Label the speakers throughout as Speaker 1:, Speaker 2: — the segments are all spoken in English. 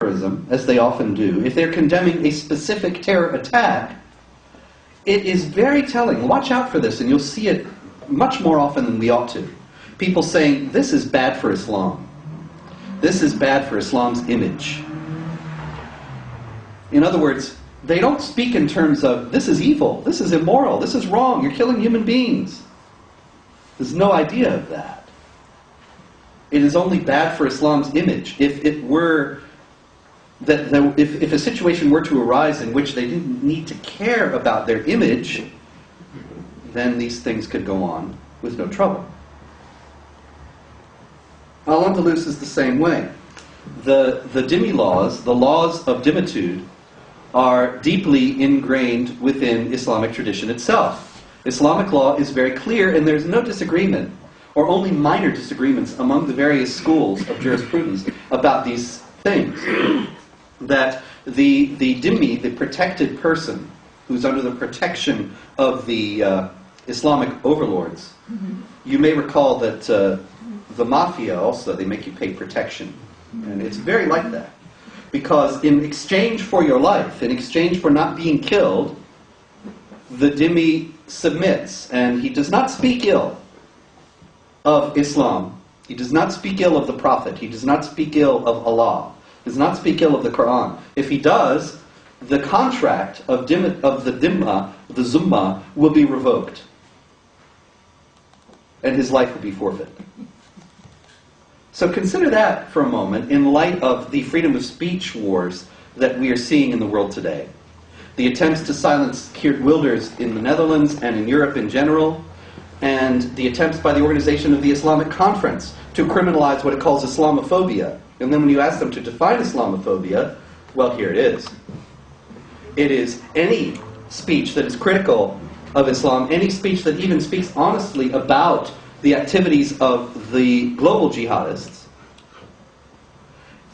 Speaker 1: terrorism, as they often do, if they're condemning a specific terror attack, it is very telling. Watch out for this, and you'll see it much more often than we ought to. People saying, this is bad for Islam. This is bad for Islam's image. In other words, they don't speak in terms of, this is evil, this is immoral, this is wrong, you're killing human beings. There's no idea of that. It is only bad for Islam's image. If it were that if a situation were to arise in which they didn't need to care about their image, then these things could go on with no trouble. Al-Andalus is the same way. The dhimmi laws, the laws of dhimmitude, are deeply ingrained within Islamic tradition itself. Islamic law is very clear, and there's no disagreement, or only minor disagreements among the various schools of jurisprudence about these things. That the dhimmi, the protected person, who's under the protection of the Islamic overlords, you may recall that the mafia also, they make you pay protection. And it's very like that. Because in exchange for your life, in exchange for not being killed, the dhimmi submits, and he does not speak ill of Islam. He does not speak ill of the Prophet. He does not speak ill of Allah. He does not speak ill of the Quran. If he does, the contract of the dhimma, the zumma, will be revoked. And his life will be forfeit. So consider that for a moment in light of the freedom of speech wars that we are seeing in the world today. The attempts to silence Geert Wilders in the Netherlands and in Europe in general, and the attempts by the Organization of the Islamic Conference to criminalize what it calls Islamophobia. And then when you ask them to define Islamophobia, well, here it is. It is any speech that is critical of Islam, any speech that even speaks honestly about the activities of the global jihadists.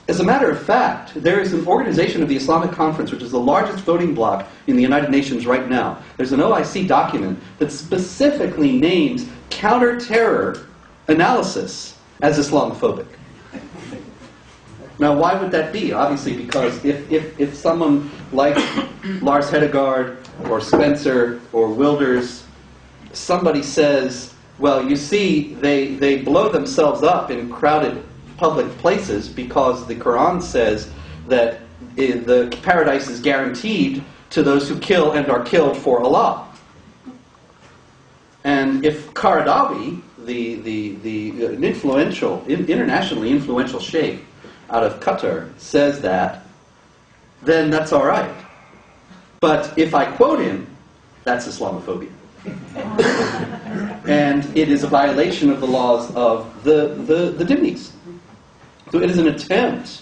Speaker 1: As a matter of fact, there is an organization of the Islamic Conference, which is the largest voting bloc in the United Nations right now. There's an OIC document that specifically names counter-terror analysis as Islamophobic. Now, why would that be? Obviously, because if someone like Lars Hedegaard or Spencer or Wilders, somebody says, well, you see, they blow themselves up in crowded public places because the Quran says that the paradise is guaranteed to those who kill and are killed for Allah. And if Qaradawi, an influential, internationally influential sheikh out of Qatar, says that, then that's all right. But if I quote him, that's Islamophobia. And it is a violation of the laws of the dhimmis. So it is an attempt,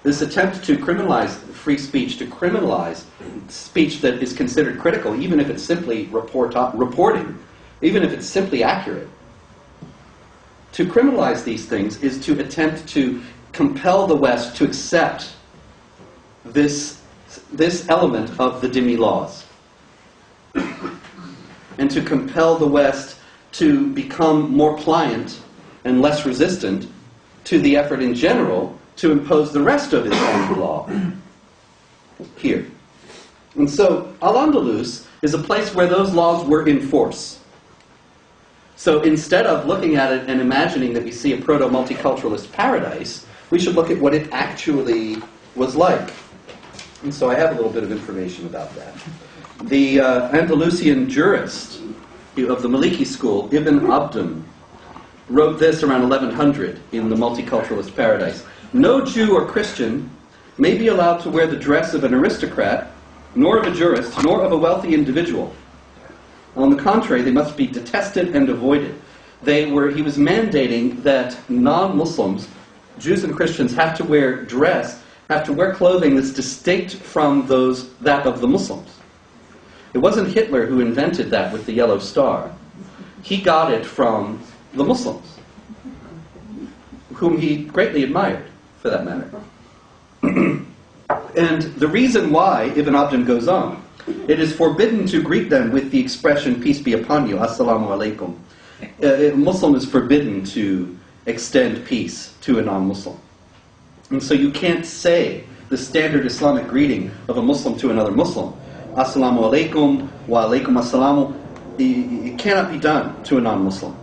Speaker 1: this attempt to criminalize free speech, to criminalize speech that is considered critical, even if it's simply reporting, even if it's simply accurate. To criminalize these things is to attempt to compel the West to accept this element of the dhimmi laws. And to compel the West to become more pliant and less resistant to the effort in general to impose the rest of Islamic law here. And so Al-Andalus is a place where those laws were in force. So instead of looking at it and imagining that we see a proto-multiculturalist paradise, we should look at what it actually was like. And so I have a little bit of information about that. The Andalusian jurist of the Maliki school, Ibn Abdun, wrote this around 1100 in the Multiculturalist Paradise. No Jew or Christian may be allowed to wear the dress of an aristocrat, nor of a jurist, nor of a wealthy individual. On the contrary, they must be detested and avoided. He was mandating that non-Muslims, Jews and Christians, have to wear clothing that's distinct from that of the Muslims. It wasn't Hitler who invented that with the yellow star. He got it from the Muslims, whom he greatly admired, for that matter. And the reason why, Ibn Abdin goes on, it is forbidden to greet them with the expression, peace be upon you, assalamu alaikum. A Muslim is forbidden to extend peace to a non-Muslim. And so you can't say the standard Islamic greeting of a Muslim to another Muslim. Assalamu alaikum, wa alaikum assalamu. It cannot be done to a non-Muslim.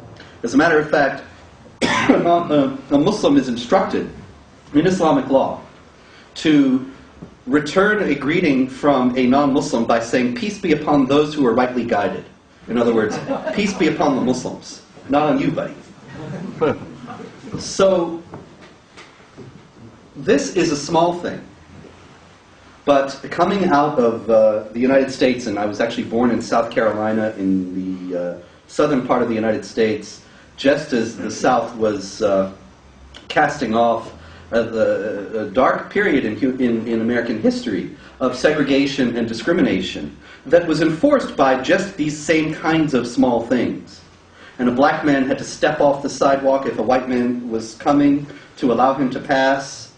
Speaker 1: As a matter of fact, a Muslim is instructed in Islamic law to return a greeting from a non-Muslim by saying, peace be upon those who are rightly guided. In other words, peace be upon the Muslims, not on you, buddy. So, this is a small thing. But coming out of the United States, and I was actually born in South Carolina in the southern part of the United States, just as the South was casting off a dark period in American history of segregation and discrimination that was enforced by just these same kinds of small things. And a black man had to step off the sidewalk if a white man was coming to allow him to pass.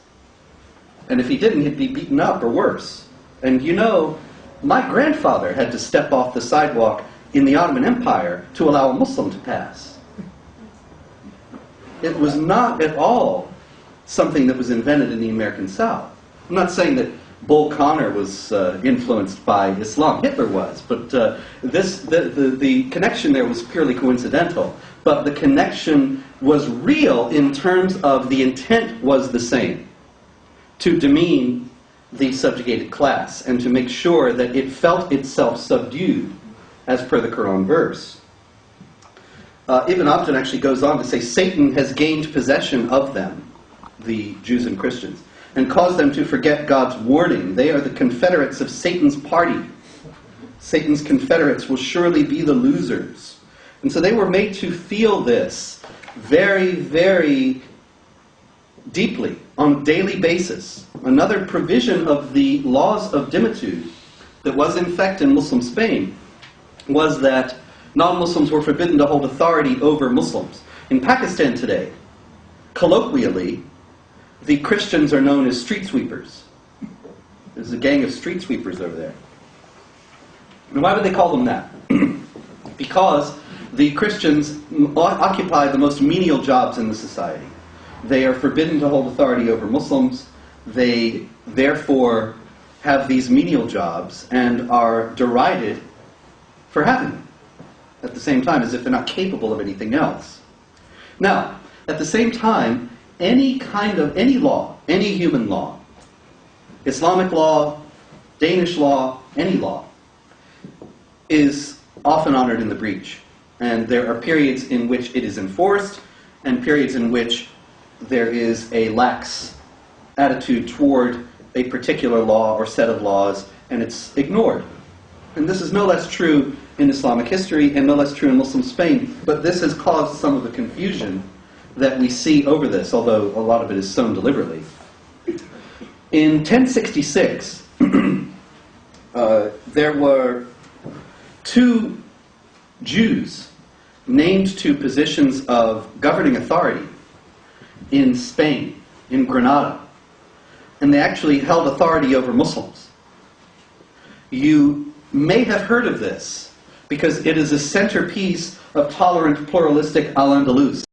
Speaker 1: And if he didn't, he'd be beaten up or worse. And you know, my grandfather had to step off the sidewalk in the Ottoman Empire to allow a Muslim to pass. It was not at all something that was invented in the American South. I'm not saying that Bull Connor was influenced by Islam. Hitler was, but the connection there was purely coincidental. But the connection was real in terms of the intent was the same, to demean the subjugated class and to make sure that it felt itself subdued, as per the Quran verse. Ibn Abdin actually goes on to say, Satan has gained possession of them, the Jews and Christians, and caused them to forget God's warning. They are the confederates of Satan's party. Satan's confederates will surely be the losers. And so they were made to feel this very, very deeply on a daily basis. Another provision of the laws of dimitude that was in effect in Muslim Spain was that non-Muslims were forbidden to hold authority over Muslims. In Pakistan today, colloquially, the Christians are known as street sweepers. There's a gang of street sweepers over there. And why would they call them that? Because the Christians occupy the most menial jobs in the society. They are forbidden to hold authority over Muslims. They, therefore, have these menial jobs and are derided for having them at the same time, as if they're not capable of anything else. Now, at the same time, any law, any human law, Islamic law, Danish law, any law, is often honored in the breach. And there are periods in which it is enforced, and periods in which there is a lax attitude toward a particular law or set of laws, and it's ignored. And this is no less true in Islamic history, and no less true in Muslim Spain, but this has caused some of the confusion that we see over this, although a lot of it is sown deliberately. In 1066, there were two Jews named to positions of governing authority in Spain, in Granada, and they actually held authority over Muslims. You may have heard of this because it is a centerpiece of tolerant, pluralistic Al-Andalus.